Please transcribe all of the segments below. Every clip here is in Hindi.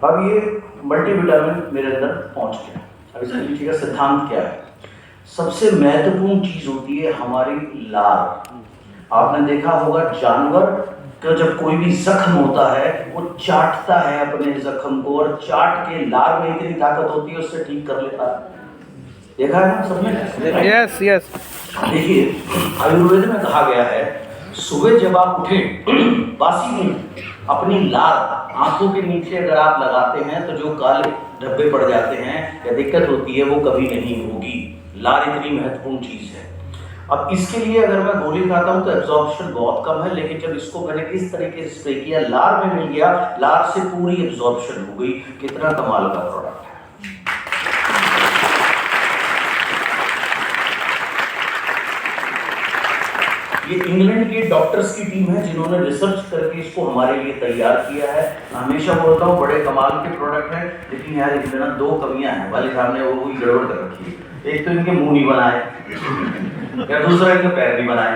अब ये मल्टीविटामिन मेरे अंदर पहुंच गया। अब इसके पीछे का सिद्धांत क्या है? सबसे महत्वपूर्ण चीज होती है हमारी लार। आपने देखा होगा जानवर का जब कोई भी जख्म होता है वो चाटता है अपने जख्म को, और चाट के लार में इतनी ताकत होती है उससे ठीक कर लेता है। देखा है ना सबने? Yes yes. देखिए आयुर्वेद में कहा गया है सुबह जब आप उठे बासी में अपनी लार आंखों के नीचे अगर आप लगाते हैं तो जो काले धब्बे पड़ जाते हैं या दिक्कत होती है वो कभी नहीं होगी। लार इतनी महत्वपूर्ण चीज है। अब इसके लिए अगर मैं गोली खाता हूं तो एब्जॉर्प्शन बहुत कम है, लेकिन जब इसको मैंने इस तरीके से स्प्रे किया लार में मिल गया, लार से पूरी एब्जॉर्प्शन हो गई। कितना कमाल का प्रोडक्ट है। ये इंग्लैंड के डॉक्टर्स की टीम है जिन्होंने रिसर्च करके इसको हमारे लिए तैयार किया है। मैं हमेशा बोलता हूँ बड़े कमाल के प्रोडक्ट है, लेकिन यार इनमें ना दो कमियां हैं। वाले साहब ने वो गड़बड़ कर रखी है। एक तो इनके मुंह नहीं बनाए या दूसरा इनके पैर नहीं बनाए,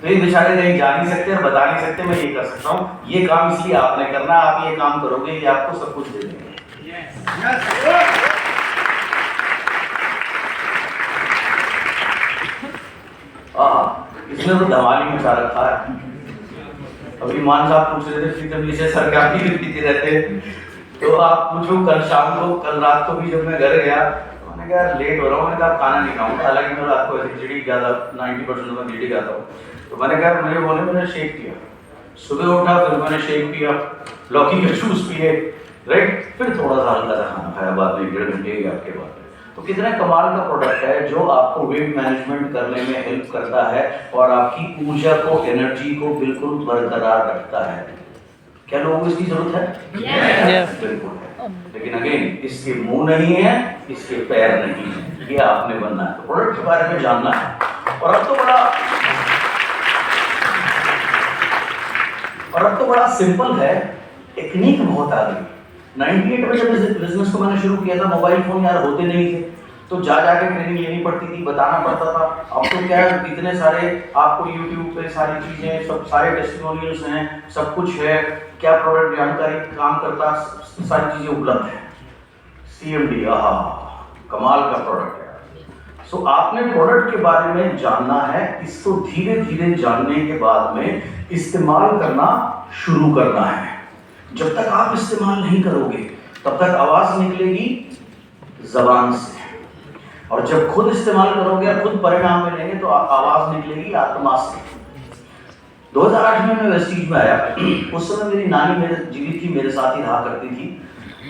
तो ये बेचारे कहीं जा नहीं सकते और बता नहीं सकते मैं ये कर सकता हूँ। ये काम इसलिए आपने करना, आप ये काम करोगे ये आपको सब कुछ दे देंगे। इसमें तो धमाल ही मचा रखा है। अभी मान साहब पूछ रहे थे प्रीतम से सर क्या पीते रहते, तो आप पूछो कल शाम को, कल रात को भी जब मैं घर गया तो मैंने कहा लेट हो रहा हूँ, मैंने कहा खाना नहीं खाऊंगा। हालांकि मैं रात को ऐसे खिचड़ी ज़्यादा 90% मैं खिचड़ी खाता हूँ, तो मैंने कहा मुझे बोले मैंने शेक किया। सुबह उठा फिर मैंने शेक पिया, लौकी के जूस पिए, राइट, फिर थोड़ा सा हल्का सा खाना खाया बाद में 1.5 घंटे के बाद। तो कितना कमाल का प्रोडक्ट है जो आपको वेट मैनेजमेंट करने में हेल्प करता है और आपकी ऊर्जा को, एनर्जी को बिल्कुल बरकरार रखता है। क्या लोगों को इसकी जरूरत है? बिल्कुल है। लेकिन अगेन इसके मुंह नहीं है, इसके पैर नहीं है, ये आपने बनना है। तो प्रोडक्ट के बारे में जानना है। और अब तो बड़ा सिंपल है, टेक्निक बहुत आ गई। 98 में जब इस बिजनेस को मैंने शुरू किया था मोबाइल फोन यार होते नहीं थे, तो जा जाके ट्रेनिंग लेनी पड़ती थी, बताना पड़ता था। अब तो क्या है इतने सारे आपको YouTube पे सारी चीजें, सब सारे टेस्टिमोनियल्स हैं, सब कुछ है, क्या प्रोडक्ट जानकारी काम करता, सारी चीजें उपलब्ध है। CMD कमाल का प्रोडक्ट है। सो आपने प्रोडक्ट के बारे में जानना है, इसको धीरे धीरे जानने के बाद में इस्तेमाल करना शुरू करना है। जब तक आप इस्तेमाल नहीं करोगे तब तक आवाज निकलेगी जबान से, और जब खुद इस्तेमाल करोगे, खुद परिणाम मिलेंगे तो आवाज निकलेगी आत्मा से। 2008 में मैं वेस्टीज में आया। उस समय मेरी नानी मेरे जीवित थी, मेरे साथ ही रहा करती थी,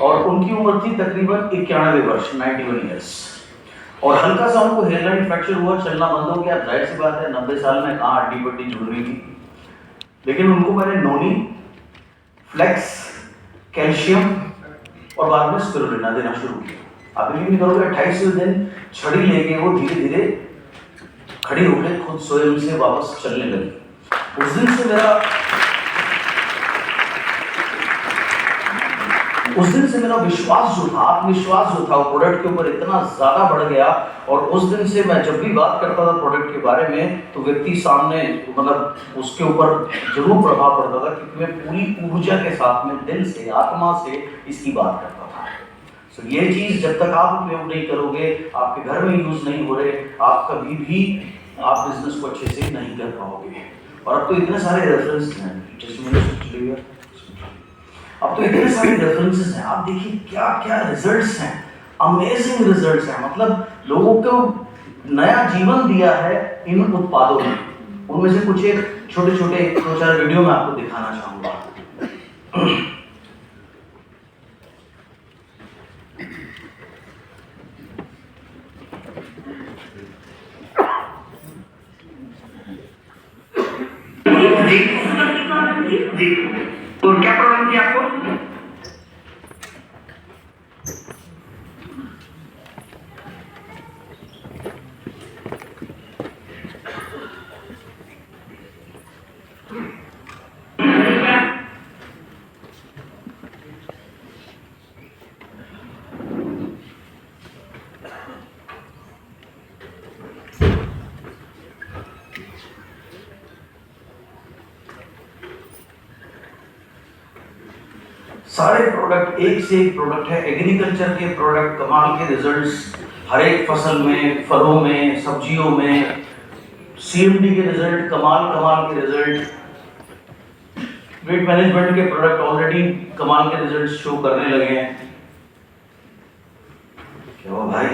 और उनकी उम्र थी तकरीबन 91 वर्ष, 91 ईयर्स। और हल्का सा उनको हेयरलाइन फ्रैक्चर हुआ, चलना बंद हो गया। जाहिर सी बात है 90 साल में कहाँ हड्डी पट्टी जुड़ रही थी। लेकिन उनको मैंने नोनी, फ्लेक्स, कैल्शियम और बाद में स्पिरुलिना देना शुरू किया। आप बिलीव नहीं करोगे 28वें दिन छड़ी लेके वो धीरे धीरे खड़ी होकर खुद स्वयं से वापस चलने लगी। उस दिन से मेरा विश्वास जो था, आत्मविश्वास जो था वो प्रोडक्ट के ऊपर इतना ज्यादा बढ़ गया। और उस दिन से मैं जब भी बात करता था प्रोडक्ट के बारे में तो व्यक्ति सामने, मतलब उसके ऊपर जरूर प्रभाव पड़ता था, क्योंकि मैं पूरी ऊर्जा के साथ में दिल से, आत्मा से इसकी बात करता था। तो ये चीज जब तक आप उपयोग नहीं करोगे, आपके घर में यूज नहीं हो रहे, आप कभी भी आप बिजनेस को अच्छे से नहीं कर पाओगे। और अब तो इतने सारे रेफरेंस हैं, अब तो इतने सारे रेफरेंसेस हैं, आप देखिए क्या क्या रिजल्ट्स हैं, अमेजिंग रिजल्ट्स हैं। मतलब लोगों को नया जीवन दिया है इन उत्पादों ने। उनमें से कुछ एक छोटे छोटे 2-4 वीडियो में आपको दिखाना चाहूंगा। तो क्या प्रॉब्लम थी आपको? सारे प्रोडक्ट एक से एक प्रोडक्ट है, एग्रीकल्चर के प्रोडक्ट, कमाल के रिजल्ट्स हर एक फसल में, फलों में, सब्जियों में, सीएमडी के रिजल्ट, कमाल कमाल के रिजल्ट, वेट मैनेजमेंट के प्रोडक्ट ऑलरेडी कमाल के रिजल्ट शो करने लगे हैं। क्या हुआ भाई?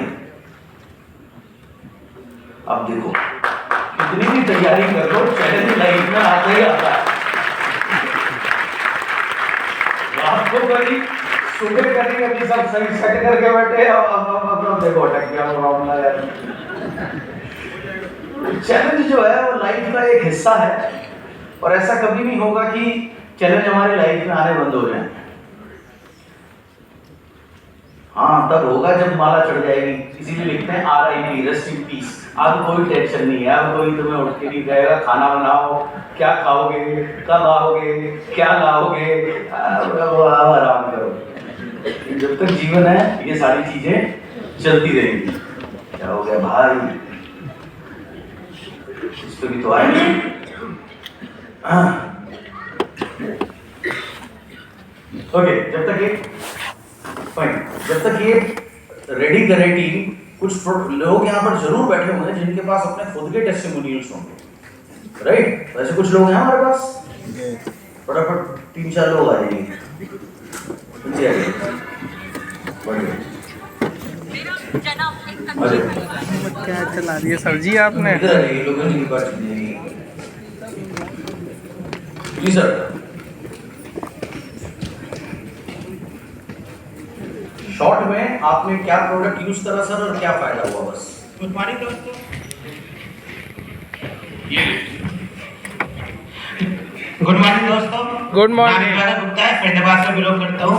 अब देखो, कितनी भी तैयारी कर लो, चैलेंज लाइफ में आता ही आता है। रात को करी, सुबह करी, अभी सब सही सेट करके बैठे, अब देखो अटक गया प्रॉब्लम यार। चैलेंज जो है वो लाइफ का एक हिस्सा है, और ऐसा कभी नहीं होगा कि चैलेंज हमारी लाइफ में आने बंद हो जाए। हाँ, तब होगा जब माला चढ़ जाएगी। इसीलिए लिखते हैं RIP, रेस्ट इन पीस। अब कोई टेंशन नहीं है, अब कोई तुम्हें उठ के नहीं कहेगा खाना बनाओ, क्या खाओगे, कब आओगे, क्या लाओगे, अब आराम करो। जब तक जीवन है ये सारी चीजें चलती रहेंगी। क्या हो गया भाई? इस पे भी तो आए। ओके, जब तक ये रेडी करे टीम, कुछ लोग यहाँ पर जरूर बैठे होंगे जिनके पास अपने खुद के टेस्टिमोनियल्स होंगे, राइट? वैसे कुछ लोग हैं हमारे पास, फटाफट 3-4 लोग आ जाएंगे। क्या चला रही है सब्जी आपने? जी सर। शॉर्ट में आपने क्या प्रोडक्ट यूज करा सर, और क्या फायदा हुआ? बस गुड मॉर्निंग दोस्तों। गुड मॉर्निंग दोस्तों। Good morning. मैं गुप्ता है, फरीदाबाद से बिलोंग करता हूँ।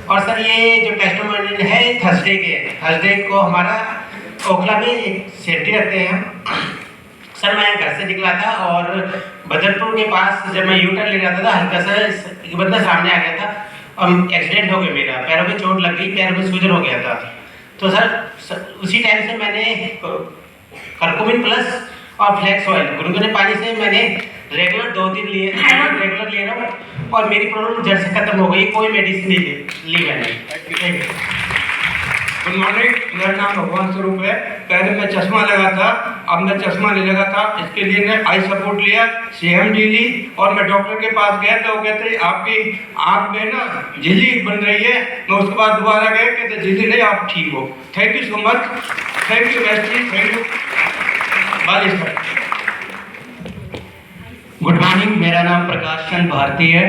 और सर ये जो टेस्टिमोनियल है थर्सडे के, थर्सडे को हमारा ओखला में एक सेफ्टी रखते हैं हम। सर मैं घर से निकला था और बदरपुर के पास जब मैं यूटर्न ले रहा था, हल्का सा एक बंदा सामने आ गया था और एक्सीडेंट हो गया मेरा, पैरों में चोट लग गई, पैर में सूजन हो गया था। तो सर उसी टाइम से मैंने करकुमिन प्लस और फ्लैक्स ऑयल गुनगुने पानी से मैंने रेगुलर 2 दिन लिए, रेगुलर ले रहा हूँ और मेरी प्रॉब्लम जड़ से खत्म हो गई। कोई मेडिसिन नहीं ली मैंने। गुड मॉर्निंग, मेरा नाम भगवान स्वरूप है। पहले मैं चश्मा लगा था, अब मैं चश्मा नहीं लगा था। इसके लिए मैं आई सपोर्ट लिया, CMD ली और मैं डॉक्टर के पास गया तो वो कहते आपकी आँख में ना झिल्ली बन रही है। मैं उसके बाद दोबारा गया, कहते झिल्ली नहीं, आप ठीक हो। Thank you so much, thank you best, thank you. Good morning, मेरा नाम प्रकाश चंद भारती है।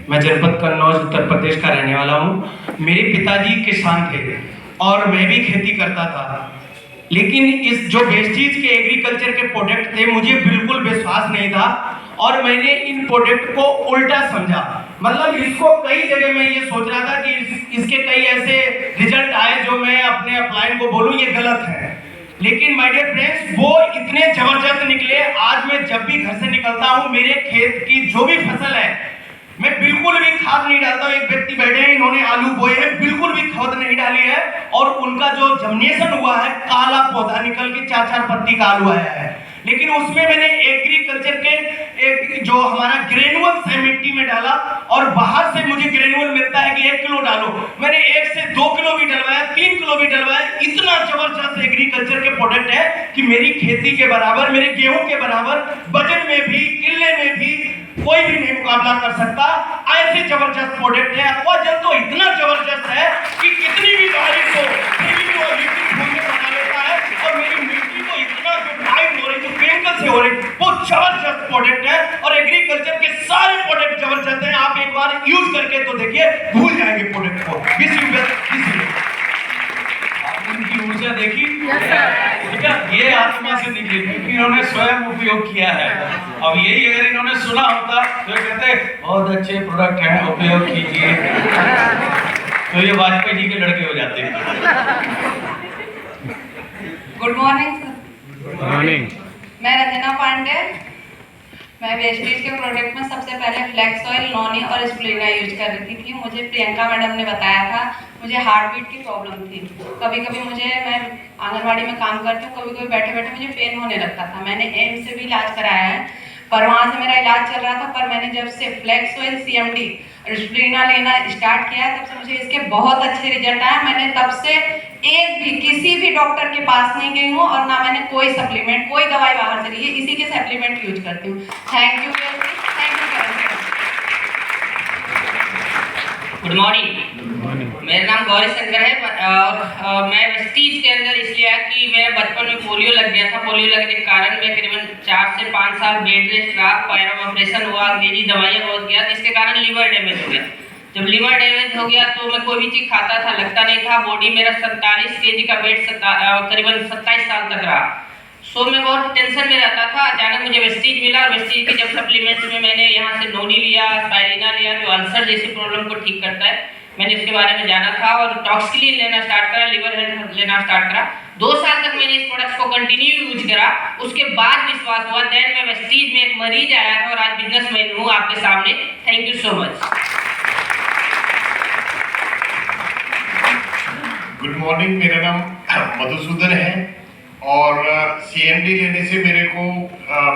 मैं जनपद कन्नौज उत्तर प्रदेश का रहने वाला हूँ। मेरे पिताजी किसान थे और मैं भी खेती करता था, लेकिन इस जो वेस्टेज के एग्रीकल्चर के प्रोडक्ट थे मुझे बिल्कुल विश्वास नहीं था और मैंने इन प्रोडक्ट को उल्टा समझा। मतलब इसको कई जगह मैं ये सोच रहा था कि इसके कई ऐसे रिजल्ट आए जो मैं अपने अपलाइन को बोलूँ ये गलत है, लेकिन माय डियर फ्रेंड्स वो इतने जबरदस्त निकले। आज मैं जब भी घर से निकलता हूँ मेरे खेत की जो भी फसल है मैं बिल्कुल भी खाद नहीं डालता हूँ। एक व्यक्ति बैठे हैं, इन्होंने आलू बोए हैं, बिल्कुल भी खाद नहीं डाली है और उनका जो जर्मिनेशन हुआ है काला पौधा निकल के 4-4 पत्ती का आलू आया है। लेकिन उसमें मैंने एग्रीकल्चर के एक जो हमारा ग्रेनुअल है मिट्टी में डाला और बाहर से मुझे ग्रेनुअल मिलता है कि 1 किलो डालो। मैंने 1 से 2 किलो भी डलवाया, 3 किलो भी डलवाया। इतना जबरदस्त एग्रीकल्चर के प्रोडक्ट है कि मेरी खेती के बराबर, मेरे गेहूं के बराबर वजन में भी, किले में भी कोई भी नहीं मुकाबला कर सकता। ऐसे जबरदस्त प्रोडक्ट है। अक्वाजल तो इतना जबरदस्त है कि कितनी भी बारिश हो बना लेता है और मेरी मिट्टी को इतना जो ड्राई हो रही, जो केमिकल से हो रही, वो जबरदस्त प्रोडक्ट है। और एग्रीकल्चर के सारे प्रोडक्ट जबरदस्त हैं। आप एक बार यूज करके तो देखिए, भूल जाएंगे प्रोडक्ट को। उनकी ऊर्जा देखी, ठीक है, ये आत्मा से निकली क्योंकि इन्होंने स्वयं उपयोग किया है। अब यही अगर इन्होंने सुना होता तो कहते बहुत अच्छे प्रोडक्ट हैं, उपयोग कीजिए, तो ये वाजपेयी जी के लड़के हो जाते हैं। Good morning sir. Good morning. मैं रंजना पांडे। मैं वेस्टेज के प्रोडक्ट में सबसे पहले फ्लैक्स ऑयल, नॉनी और स्प्लेना यूज कर रही थी। मुझे प्रियंका मैडम ने बताया था, मुझे हार्ट बीट की प्रॉब्लम थी। कभी कभी मैं आंगनबाड़ी में काम करती हूँ, कभी कभी बैठे बैठे मुझे पेन होने लगता था। मैंने एम्स से भी इलाज कराया है। पर वहाँ से मेरा इलाज चल रहा था। पर मैंने जब से फ्लैक्स ऑयल, CMD और स्प्लिना लेना स्टार्ट किया तब से मुझे इसके बहुत अच्छे रिजल्ट आए। मैंने तब से एक भी किसी भी डॉक्टर के पास नहीं गई हूँ और ना मैंने कोई सप्लीमेंट, कोई दवाई बाहर से ली है, इसी के सप्लीमेंट यूज करती हूँ। Thank you, thank you. Good morning, मेरा नाम गौरी शंकर है और मैं वेस्टीज के अंदर इसलिए आया कि मेरा बचपन में पोलियो लग गया था। पोलियो लगने के कारण मैं करीबन 4 से 5 साल बेड रेस्ट रहा, पैरों में ऑपरेशन हुआ, अंग्रेजी दवाइयाँ बहुत किया, जिसके कारण लीवर डैमेज हो गया। जब लीवर डैमेज हो गया तो मैं कोई भी चीज़ खाता था लगता नहीं था। बॉडी मेरा 47 kg का वेट करीबन 27 साल तक रहा। सो मैं बहुत टेंशन में रहता था। अचानक मुझे वेस्टीज मिला और वेस्टीज के जब सप्लीमेंट्स में मैंने यहाँ से नोनी लिया, स्पाइरिना लिया, जो अल्सर जैसी प्रॉब्लम को ठीक करता है, मैंने उसके बारे में जाना था और टॉक्सिलिन लेना स्टार्ट करा, लिवर हेल्थ लेना स्टार्ट करा। 2 साल तक मैंने इस प्रोडक्ट्स को कंटिन्यू यूज करा। उसके बाद विश्वास हुआ। देन मैं वेस्टीज में एक मरीज आया था और आज बिजनेसमैन हूँ आपके सामने। Thank you so much. Good morning, मेरा नाम मधुसूदन है और CMD लेने से मेरे को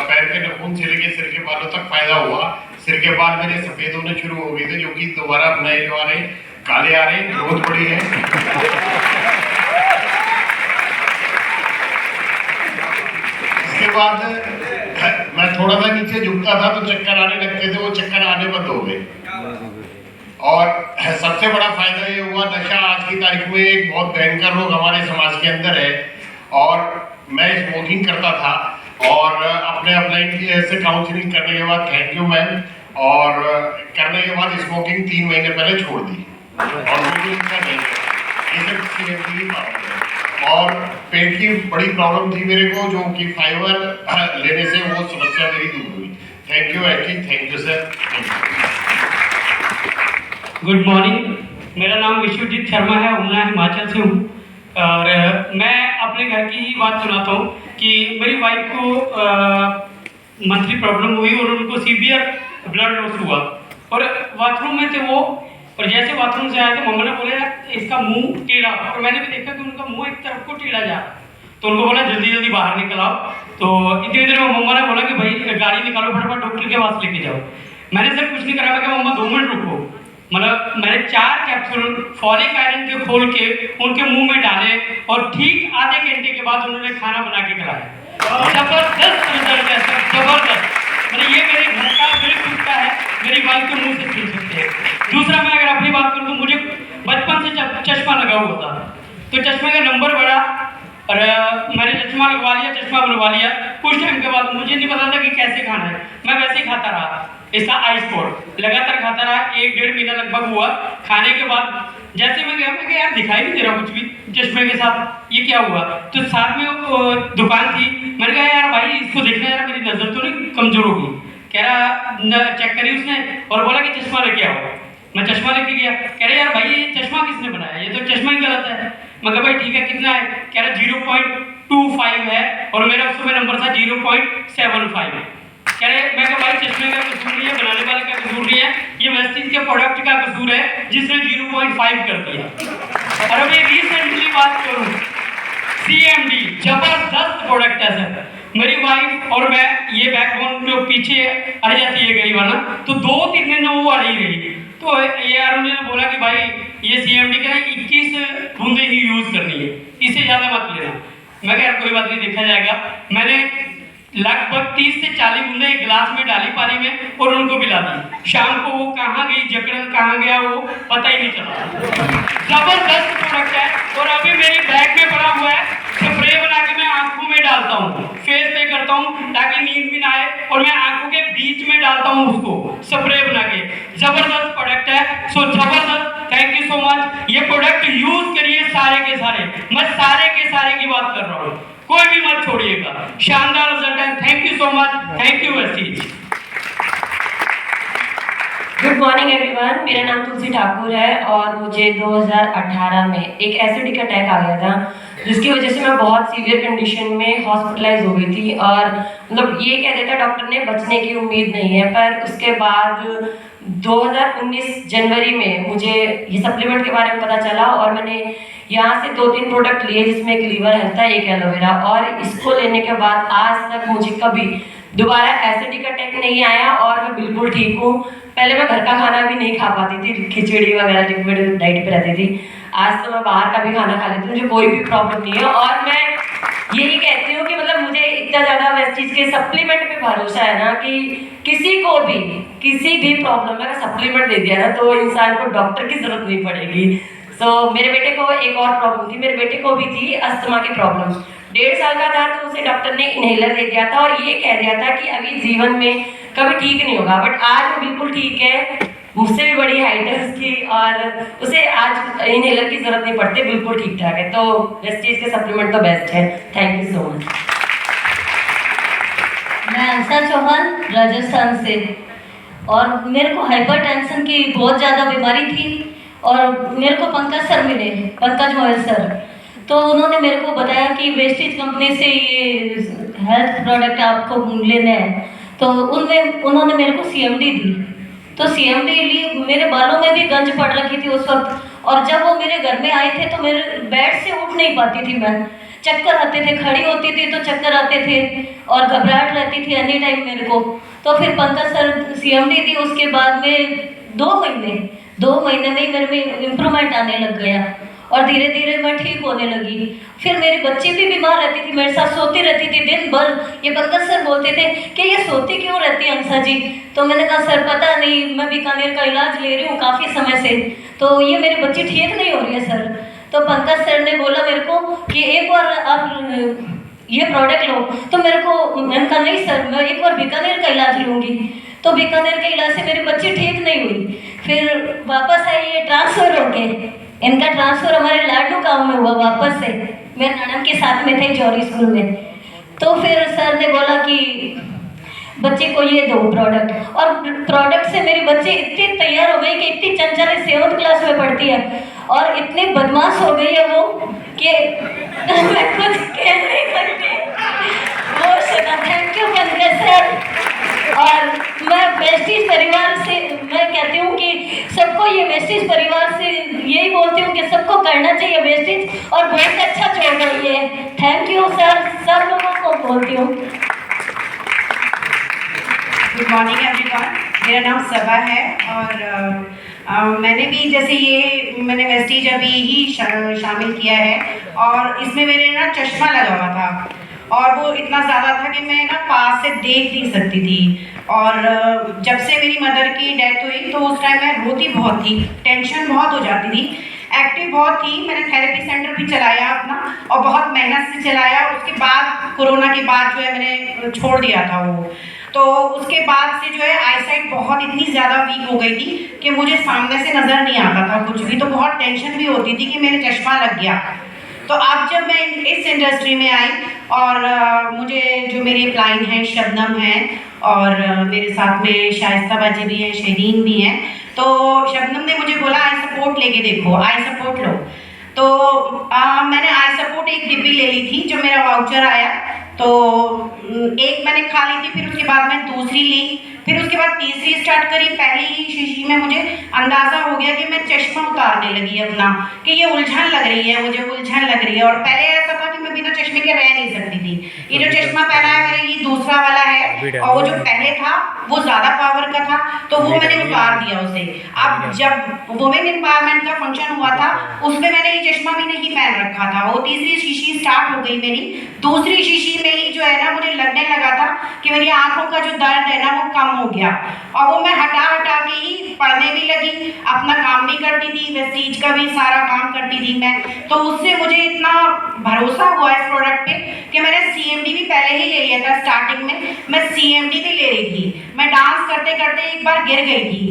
पैर के नाखून से लेकर सिर के बालों तक फायदा हुआ। सिर के बाल मेरे सफेद होने शुरू हो गए थे, जो कि दोबारा नए आ रहे, काले आ रहे, ग्रोथ बड़ी है। इसके बाद मैं थोड़ा सा नीचे झुकता था तो चक्कर आने लगते थे, वो चक्कर आने बंद हो गए। और सबसे बड़ा फायदा ये हुआ, नशा आज की तारीख में एक बहुत भयंकर रोग हमारे समाज के अंदर है और मैं स्मोकिंग करता था और अपने अपलाइन से काउंसलिंग करने के बाद, थैंक यू मैम, और करने के बाद स्मोकिंग 3 महीने पहले छोड़ दी और मुझे इनका नहीं है। और पेट की बड़ी प्रॉब्लम थी मेरे को, जो कि फाइबर लेने से वो समस्या मेरी दूर हुई। Thank you eighty, thank you sir. Good morning, मेरा नाम विश्वजीत शर्मा है, उमला हिमाचल से हूँ और मैं अपने घर की ही बात सुनाता हूँ कि मेरी वाइफ को मंथली प्रॉब्लम हुई और उनको सीवियर ब्लड लॉस हुआ और बाथरूम में थे वो, और जैसे बाथरूम से आए थे मम्मा ने बोला इसका मुंह टेढ़ा, और मैंने भी देखा कि उनका मुंह एक तरफ को टेढ़ा जा, तो उनको बोला जल्दी जल्दी बाहर निकल आओ। तो इतनी देर में मम्मा ने बोला कि भाई गाड़ी निकालो, फटाफट डॉक्टर के पास लेके जाओ। मैंने सर कुछ नहीं करा, मैं कहा मम्मा 2 मिनट रुको। मतलब मैंने 4 कैप्सूल फॉलिक आयरन के खोल के उनके मुंह में डाले और ठीक आधे घंटे के बाद उन्होंने खाना बना के खिलाया। जबरदस्त रिजल्ट है सर, जबरदस्त। मतलब ये मेरे घर का, मेरे खुद का है, मेरी वाइफ के मुंह से छीन सकते हैं। दूसरा, मैं अगर अपनी बात करूँ तो मुझे बचपन से चश्मा लगा हुआ था, तो चश्मे का नंबर बढ़ा और मैंने चश्मा लगवा लिया, चश्मा बनवा लिया। कुछ टाइम के बाद मुझे नहीं पता था कि कैसे खाना है, मैं वैसे ही खाता रहा। इसका आई स्पॉट लगातार खाता रहा, 1-1.5 महीना लगभग हुआ। खाने के बाद जैसे मैं गया, मैं यार दिखाई नहीं दे रहा कुछ भी चश्मे के साथ, ये क्या हुआ? तो साथ में वो दुकान थी, मैंने कहा यार भाई इसको देखना यार, मेरी नजर तो नहीं कमजोर होगी। कह रहा चेक करी उसने और बोला कि चश्मा लेके आओ। मैं चश्मा लेके गया, कह रहा यार भाई ये चश्मा किसने बनाया, ये तो चश्मा ही गलत है। मैं कहा भाई ठीक है कितना है? कह रहा 0.25 है और मेरा उस समय नंबर था 0.75। कह रहे, मैं कहा भाई चश्मे का कसूर नहीं है, बनाने वाले का कसूर नहीं है, ये वेस्टीज के प्रोडक्ट का कसूर है जिसने 0.5 कर दिया। और अभी रिसेंटली बात करूं, CMD जबरदस्त प्रोडक्ट है सर। मेरी वाइफ और मैं, ये बैकबोन जो पीछे आ जाती है कई बार ना, तो 2-3 दिन वो आ रही रही। तो ये यार उन्होंने बोला कि भाई ये CMD का 21 बूंदे ही यूज करनी है, इससे ज्यादा मत लेना। मैं कहा यार कोई बात नहीं, देखा जाएगा। मैंने लगभग 30 से 40 बूंदे एक गिलास में डाली पानी में और उनको पिला दी। शाम को वो कहाँ गई, जकड़न कहाँ गया, वो पता ही नहीं चला। जबरदस्त प्रोडक्ट है और अभी मेरी बैग में पड़ा हुआ है। स्प्रे बना के मैं आंखों में डालता हूँ, फेस पे करता हूँ ताकि नींद भी ना आए, और मैं आंखों के बीच में डालता हूँ उसको स्प्रे बना के। जबरदस्त प्रोडक्ट है, सो जबरदस्त। Thank you so much. ये प्रोडक्ट यूज करिए सारे के सारे, मैं सारे के सारे की बात कर रहा हूँ, कोई भी मत छोड़िएगा। शानदार रिजल्ट है। Thank you so much. Thank you Vestige. Good morning everyone, मेरा नाम तुलसी ठाकुर है और मुझे 2018 में एक एसिडिक अटैक आ गया था, जिसकी वजह से मैं बहुत सीवियर कंडीशन में हॉस्पिटलाइज हो गई थी। और मतलब ये कह देता डॉक्टर ने बचने की उम्मीद नहीं है, पर उसके बाद 2019 जनवरी में मुझे ये सप्लीमेंट के बारे में पता चला और मैंने यहाँ से 2-3 प्रोडक्ट लिए, जिसमें एक लीवर हेल्थ था, एक एलोवेरा, और इसको लेने के बाद आज तक मुझे कभी दोबारा एसिडिक अटैक नहीं आया और मैं बिल्कुल ठीक हूँ। पहले मैं घर का खाना भी नहीं खा पाती थी, खिचड़ी वगैरह लिक्विड डाइट पे रहती थी। आज तो मैं बाहर का भी खाना खा लेती हूँ, मुझे कोई भी प्रॉब्लम नहीं है। और मैं यही कहती हूँ कि मतलब मुझे इतना ज़्यादा वेस्टीज के सप्लीमेंट पे भरोसा है ना कि किसी को भी किसी भी प्रॉब्लम में सप्लीमेंट दे दिया ना तो इंसान को डॉक्टर की जरूरत नहीं पड़ेगी। मेरे बेटे को एक और प्रॉब्लम थी, मेरे बेटे को भी थी अस्थमा की प्रॉब्लम। 1.5 साल का था तो उसे डॉक्टर ने इनहेलर दे दिया था और ये कह दिया था कि अभी जीवन में कभी ठीक नहीं होगा। बट आज वो बिल्कुल ठीक है, मुझसे भी बड़ी हाइट है उसकी और उसे आज इनहेलर की जरूरत नहीं पड़ती, बिल्कुल ठीक ठाक है। तो वेस्टीज के सप्लीमेंट तो बेस्ट है। Thank you so much. मैं अंसा चौहान राजस्थान से, और मेरे को हाइपरटेंशन की बहुत ज़्यादा बीमारी थी और मेरे को पंकज सर मिले, पंकज गोयल सर। तो उन्होंने मेरे को बताया कि वेस्टीज कंपनी से ये हेल्थ प्रोडक्ट आपको लेने हैं। तो उनमें उन्होंने मेरे को CMD दी। तो CMD ली, मेरे बालों में भी गंज पड़ रखी थी उस वक्त, और जब वो मेरे घर में आए थे तो मेरे बेड से उठ नहीं पाती थी मैं, चक्कर आते थे, खड़ी होती थी तो चक्कर आते थे और घबराहट रहती थी एनी टाइम मेरे को। तो फिर पंकज सर CMD दी, उसके बाद में 2 महीने में ही मेरे में इम्प्रूवमेंट आने लग गया और धीरे धीरे मैं ठीक होने लगी। फिर मेरी बच्ची भी बीमार रहती थी, मेरे साथ सोती रहती थी दिन भर। ये पंकज सर बोलते थे कि ये सोती क्यों रहती है अंसा जी? तो मैंने कहा सर पता नहीं, मैं बीकानेर का इलाज ले रही हूँ काफ़ी समय से, तो ये मेरी बच्ची ठीक नहीं हो रही है सर। तो पंकज सर ने बोला मेरे को कि एक बार आप ये प्रोडक्ट लो। तो मेरे को, मैंने कहा नहीं सर, मैं एक बार बीकानेर का इलाज लूँगी। तो बीकानेर के इलाज से मेरी बच्ची ठीक नहीं हुई। फिर वापस आई, ये ट्रांसफ़र हो गए, इनका ट्रांसफ़र हमारे लाडू गांव में हुआ वापस से। मैं ननद के साथ में थे जौहरी स्कूल में। तो फिर सर ने बोला कि बच्चे को ये दो प्रोडक्ट, और प्रोडक्ट से मेरी बच्ची इतनी तैयार हो गई कि इतनी चंचल है, 7th क्लास में पढ़ती है और इतनी बदमाश हो गई है वो कि मैं कुछ कह नहीं सकती। Thank you Pankaj sir. और मैं वेस्टीज परिवार से मैं कहती हूँ कि सबको ये वेस्टीज परिवार से यही बोलती हूँ कि सबको करना चाहिए वेस्टीज, और बहुत अच्छा जोड़ रही है। थैंक यू सर, सब लोगों को बोलती हूँ। गुड मॉर्निंग एवरीवन, मेरा नाम सबा है और मैंने भी जैसे ये मैंने वेस्टीज अभी ही शामिल किया है और इसमें मेरे ना चश्मा लगा हुआ था और वो इतना ज़्यादा था कि मैं ना पास से देख नहीं सकती थी। और जब से मेरी मदर की डेथ हुई तो उस टाइम मैं रोती बहुत थी, टेंशन बहुत हो जाती थी, एक्टिव बहुत थी। मैंने थेरेपी सेंटर भी चलाया अपना और बहुत मेहनत से चलाया। उसके बाद कोरोना के बाद जो है मैंने छोड़ दिया था वो। तो उसके बाद से जो है आईसाइट बहुत इतनी ज़्यादा वीक हो गई थी कि मुझे सामने से नज़र नहीं आता था कुछ भी। तो बहुत टेंशन भी होती थी कि मेरे चश्मा लग गया। तो अब जब मैं इस इंडस्ट्री में आई और मुझे जो मेरी क्लाइंट हैं शबनम हैं और मेरे साथ में शाइस्ता बाजी भी हैं, शहीन भी हैं। तो शबनम ने मुझे बोला आई सपोर्ट लेके देखो, आई सपोर्ट लो। तो मैंने आई सपोर्ट एक डिब्बी ले ली थी, जो मेरा वाउचर आया तो एक मैंने खा ली थी, फिर उसके बाद मैं दूसरी ली, फिर उसके बाद तीसरी स्टार्ट करी। पहली ही शीशी में मुझे अंदाज़ा हो गया कि मैं चश्मा उतारने लगी अपना, कि ये उलझन लग रही है, मुझे उलझन लग रही है। और पहले ऐसा था कि मैं बिना चश्मे के रह नहीं सकती थी। ये जो चश्मा पहना है मैंने, ये दूसरा वाला है और वो जो पहले था वो ज़्यादा पावर का था, तो वो मैंने उतार दिया उसे। अब जब वुमेन एम्पावरमेंट का फंक्शन हुआ था उसमें मैंने ये चश्मा भी नहीं पहन रखा था। वो तीसरी शीशी स्टार्ट हो गई मेरी, दूसरी शीशी में ही जो है ना मुझे लगने लगा था कि मेरी आंखों का जो दर्द है ना वो कम हो गया और वो मैं हटा हटा के ही पढ़ने भी लगी, अपना काम भी करती थी, वेस्टीज का भी सारा काम करती थी मैं। तो उससे मुझे इतना भरोसा हुआ इस प्रोडक्ट पे कि मैंने CMD भी पहले ही ले लिया था। स्टार्टिंग में मैं CMD भी ले रही थी। मैं डांस करते करते एक बार गिर गई थी,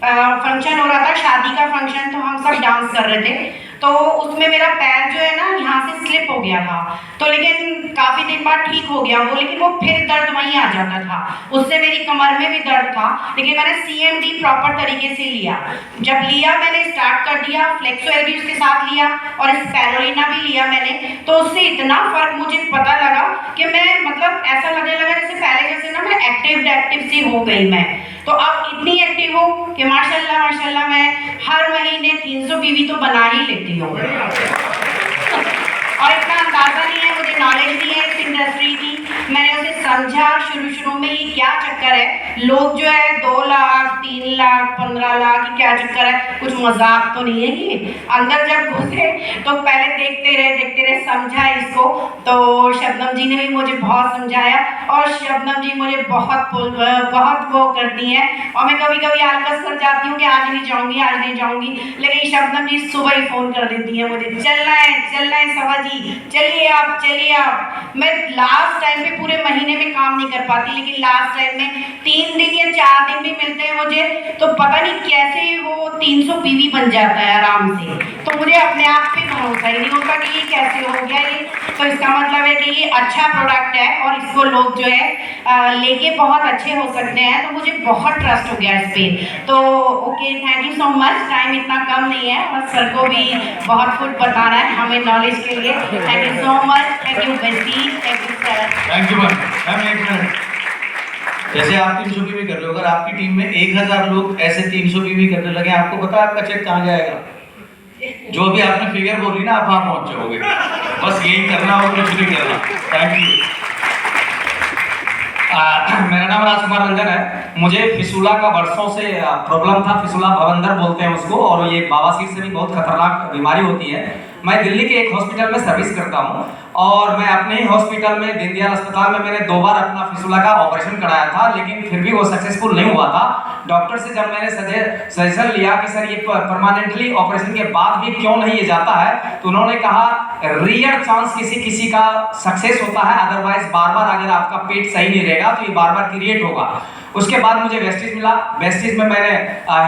फंक्शन हो रहा था, शादी का फंक्शन, तो हम सब डांस कर रहे थे। तो उसमें मेरा पैर जो है ना यहाँ से स्लिप हो गया था। तो लेकिन काफ़ी दिन बाद ठीक हो गया वो, लेकिन वो फिर दर्द वहीं आ जाता था। उससे मेरी कमर में भी दर्द था, लेकिन मैंने CMD प्रॉपर तरीके से लिया। जब लिया मैंने स्टार्ट कर दिया, फ्लेक्सोएल भी उसके साथ लिया और स्पैरुलिना भी लिया मैंने। तो उससे इतना फ़र्क मुझे पता लगा कि मैं मतलब ऐसा लगने लगा जैसे पहले जैसे ना मैं एक्टिव सी हो गई मैं। तो अब इतनी एक्टिव हूँ कि माशाल्लाह मैं हर महीने 300 PV तो बना ही लेती हूँ। और इतना अंदाज़ा नहीं है, मुझे नॉलेज नहीं है इस इंडस्ट्री की। मैंने उसे समझा शुरू में ये क्या चक्कर है, लोग जो है 2 लाख 3 लाख 15 लाख की क्या चक्कर है, कुछ मजाक तो नहीं है ये। अंदर जब घुसे तो पहले देखते रहे समझा इसको। तो शबनम जी ने भी मुझे बहुत समझाया और शबनम जी मुझे बहुत वो करती हैं। और मैं कभी कभी आलकस कर जाती हूँ कि आज नहीं जाऊँगी, लेकिन शबनम जी सुबह ही फ़ोन कर देती हैं मुझे, चलना है सवा जी, चलिए आप। मैं लास्ट टाइम पे पूरे महीने में काम नहीं कर पाती, लेकिन लास्ट टाइम में 3 दिन या 4 दिन भी मिलते हैं मुझे, तो पता नहीं कैसे वो 300 PV बन जाता है आराम से। तो मुझे अपने आप पे भरोसा ही नहीं होता कि ये कैसे हो गया ये। तो इसका मतलब है कि ये अच्छा प्रोडक्ट है और इसको लोग जो है लेके बहुत अच्छे हो सकते हैं। तो मुझे बहुत ट्रस्ट हो गया इस पर। तो okay, thank you so much. Time इतना कम नहीं है और सर को भी बहुत कुछ बताना है हमें नॉलेज के लिए। Thank you so much, thank you bestie, thank you sir. Thank you ma'am. एक मिनट, जैसे आप 300 PV कर रहे हो, अगर आपकी टीम में 1000 लोग ऐसे 300 PV करने लगे, आपको पता है आपका चेक कहाँ जाएगा? जो भी आपने फिगर बोली ना, आप वहां पहुंच जाओगे। बस यही करना और कुछ नहीं करना। Thank you. मेरा नाम राजकुमार रंजन है। मुझे फिसूला का वर्षों से प्रॉब्लम था, फिसूला भवंदर बोलते हैं उसको, और ये बवासीर से भी बहुत खतरनाक बीमारी होती है। मैं दिल्ली के एक हॉस्पिटल में सर्विस करता हूँ और मैं अपने ही हॉस्पिटल में दीनदयाल अस्पताल में मैंने 2 बार अपना फिसूला का ऑपरेशन कराया था, लेकिन फिर भी वो सक्सेसफुल नहीं हुआ था। डॉक्टर से जब मैंने सजेशन लिया कि सर ये परमानेंटली ऑपरेशन के बाद भी क्यों नहीं ये जाता है, तो उन्होंने कहा रेयर चांस किसी का सक्सेस होता है, अदरवाइज बार अगर आपका पेट सही नहीं रहेगा तो ये बार क्रिएट होगा। उसके बाद मुझे वेस्टीज मिला। वेस्टीज में मैंने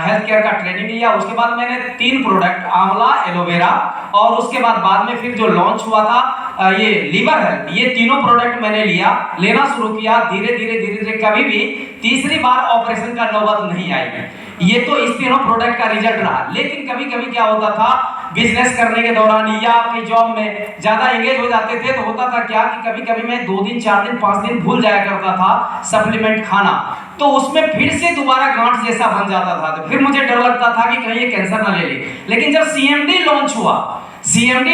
हेल्थ केयर का ट्रेनिंग लिया। उसके बाद मैंने 3 प्रोडक्ट, आंवला, एलोवेरा, और उसके बाद में फिर जो लॉन्च हुआ था ये लीवर हेल्थ, ये तीनों प्रोडक्ट मैंने लेना शुरू किया। धीरे धीरे कभी भी तीसरी बार ऑपरेशन का नौबत नहीं आई। ये तो इस तीनों प्रोडक्ट का रिजल्ट रहा। लेकिन कभी क्या होता था, बिजनेस करने के दौरान या अपनी जॉब में ज्यादा एंगेज हो जाते थे, तो होता था क्या कि कभी मैं 2 दिन 4 दिन 5 दिन भूल जाया करता था सप्लीमेंट खाना, तो उसमें फिर से दोबारा गांठ जैसा बन जाता था। तो फिर मुझे डर लगता था कि कहीं ये कैंसर ना ले ले। लेकिन जब CMD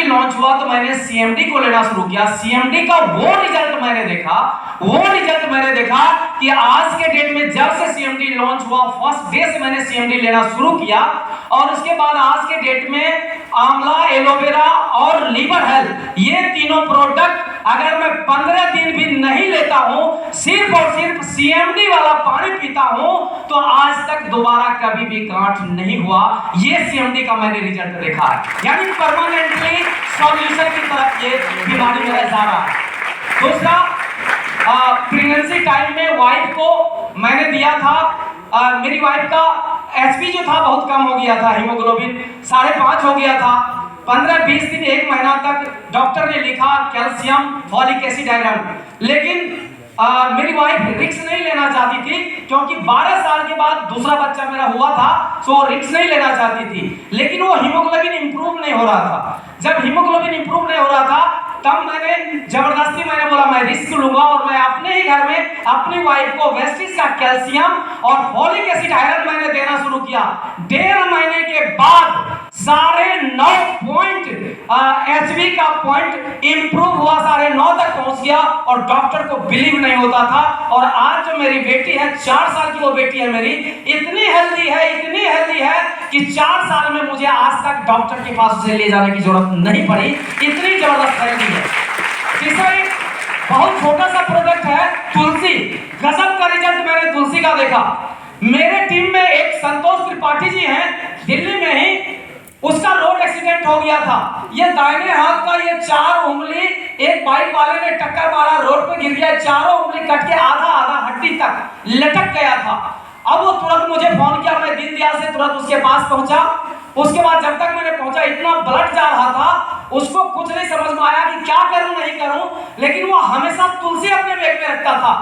लॉन्च हुआ तो मैंने CMD को लेना शुरू किया। CMD का वो रिजल्ट मैंने देखा कि आज के डेट में जब से CMD लॉन्च हुआ, फर्स्ट डे से मैंने CMD लेना शुरू किया, और उसके बाद आज के डेट में आंवला, एलोवेरा और लीवर हेल्थ, ये तीनों प्रोडक्ट अगर मैं 15 दिन भी नहीं लेता हूं, सिर्फ और सिर्फ CMD वाला पानी पीता हूं, तो आज तक दोबारा कभी भी गांठ नहीं हुआ। ये CMD का मैंने रिजल्ट देखा है। यानी परमानेंटली सॉल्यूशन की तरफ ये बीमारी मेरा जा रहा है। दूसरा, प्रेगनेंसी टाइम में वाइफ को मैंने दिया था, मेरी वाइफ का HP जो था बहुत कम हो गया था, हीमोग्लोबिन 5.5 हो गया था। 15-20 दिन 1 महीना तक डॉक्टर ने लिखा कैल्शियम, फॉलिक एसिड, आयरन, लेकिन मेरी वाइफ रिस्क नहीं लेना चाहती थी, क्योंकि 12 साल के बाद दूसरा बच्चा मेरा हुआ था, तो रिस्क नहीं लेना चाहती थी। लेकिन वो हीमोग्लोबिन इंप्रूव नहीं हो रहा था। जब हीमोग्लोबिन इंप्रूव नहीं हो रहा था, तब मैंने जबरदस्ती बोला मैं रिस्क लूंगा, और मैं अपने ही घर में अपनी वाइफ को वेस्टिज का कैल्शियम और फॉलिक एसिड, आयरन मैंने देना शुरू किया। 1.5 महीने के बाद 9.5 पॉइंट HB का पॉइंट इंप्रूव हुआ, 9.5 तक पहुंच गया, और डॉक्टर को बिलीव नहीं होता था। और आज जो मेरी बेटी है, 4 साल की वो बेटी है मेरी, इतनी हेल्दी है कि 4 साल में मुझे आज तक डॉक्टर के पास उसे ले जाने की जरूरत नहीं पड़ी। इतनी जबरदस्त हेल्दी है। तीसरा एक बहुत छोटा सा प्रोडक्ट है, तुलसी। गजब का रिजल्ट मैंने तुलसी का देखा। मेरे टीम में एक संतोष त्रिपाठी जी हैं, दिल्ली में ही, उसका रोड एक्सीडेंट हो गया था। ये दाहिने हाथ का ये 4 उंगली एक बाइक वाले ने टक्कर मारा, रोड पे गिर गया, 4 उंगली कट के आधा हड्डी तक लटक गया था। अब वो तुरंत मुझे फोन किया, मैं दीनदयाल से तुरंत उसके पास पहुंचा। उसके बाद जब तक मैंने पहुंचा, इतना ब्लड जा रहा था, उसको कुछ नहीं समझ में आया कि क्या करूं नहीं करूं, लेकिन वो हमेशा तुलसी अपने बैग में रखता था।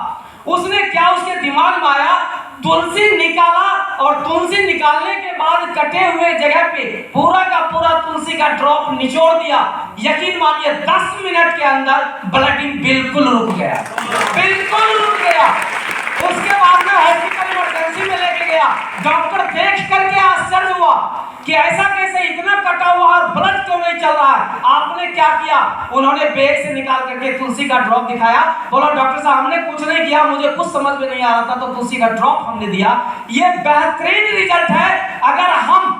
उसने क्या उसके दिमाग में आया, तुलसी निकाला, और तुलसी निकालने के बाद कटे हुए जगह पे पूरा का पूरा तुलसी का ड्रॉप निचोड़ दिया। यकीन मानिए 10 मिनट के अंदर ब्लडिंग बिल्कुल रुक गया। उसके बाद में हॉस्पिटल इमरजेंसी में लेके गया। डॉक्टर देख करके आश्चर्य हुआ कि ऐसा कैसे, इतना कटा हुआ और ब्लड क्यों नहीं चल रहा है, आपने क्या किया, उन्होंने बैग से निकाल करके तुलसी का ड्रॉप दिखाया, बोला डॉक्टर साहब हमने कुछ नहीं किया, मुझे कुछ समझ में नहीं आ रहा था तो तुलसी का ड्रॉप हमने दिया। ये बेहतरीन रिजल्ट है। अगर हम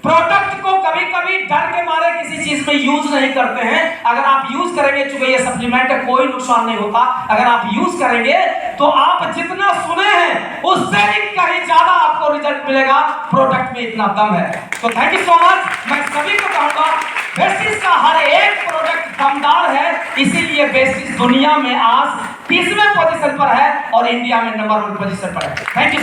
प्रोडक्ट को कभी कभी डर के मारे किसी चीज में यूज नहीं करते हैं, अगर आप यूज करेंगे, चूंकि ये सप्लीमेंट है कोई नुकसान नहीं होता, अगर आप यूज करेंगे तो आप जितना सुने हैं उससे भी कहीं ज्यादा आपको रिजल्ट मिलेगा। प्रोडक्ट में इतना दम है। तो थैंक यू सो मच। मैं सभी को कहूंगा बेस्टिज का हर एक प्रोडक्ट दमदार है, इसीलिए बेस्टिज दुनिया में आज 30वें पोजीशन पर है और इंडिया में नंबर 1 पोजीशन पर है। Thank you.